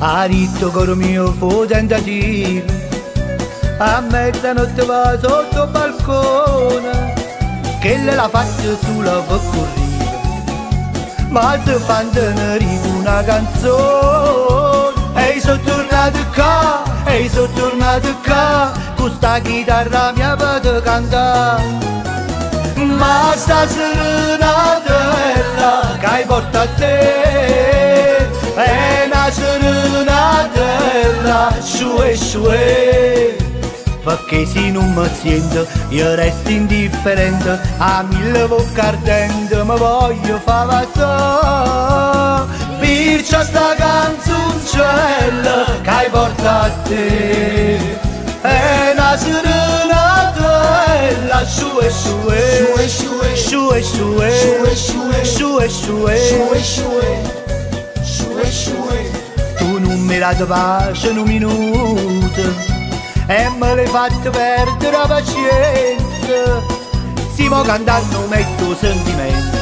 ha detto caro mio fu tentativo, a mezzanotte va sotto il balcone, che le l'ha fatta sulla corriva, ma se fa tenere una canzone. E sono tornato qua, e sono tornato qua, con sta chitarra mia per cantare. Ma sta serenatella che hai portato a te è una serenatella shue shue, perché se non mi sento io resto indifferente, a mille bocche ardente mi voglio fare passare, perciò sta canzoncella che hai portato a te è una serenatella shue shue shue shue shue shue shue shue. Tu non mi hai dato pace in un minuto e me l'hai fatto perdere la pazienza. Stiamo cantando metto sentimento,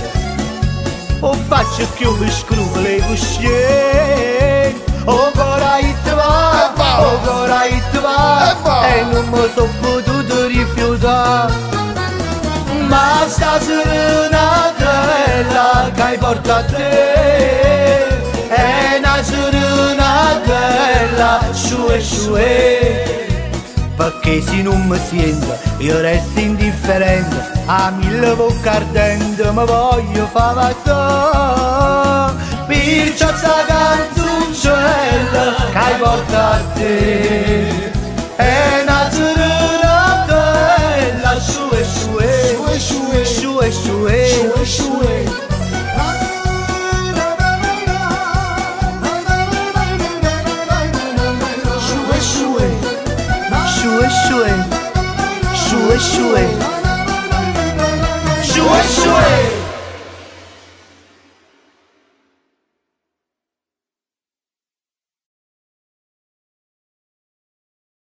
o faccio più per scrupoli e coscienza. Oh cora it va, oh cora it va, e non mi sono potuto rifiutare. Ma sta serenatella che hai portato a te è una serenatella shue shue, perché se non mi sento io resto indifferente, a mille bocche ardente mi voglio fare passare, perciò sta canzoncella che hai portato a te è una serenatella shue shue shue shue shue shue. Shue shue shue shue.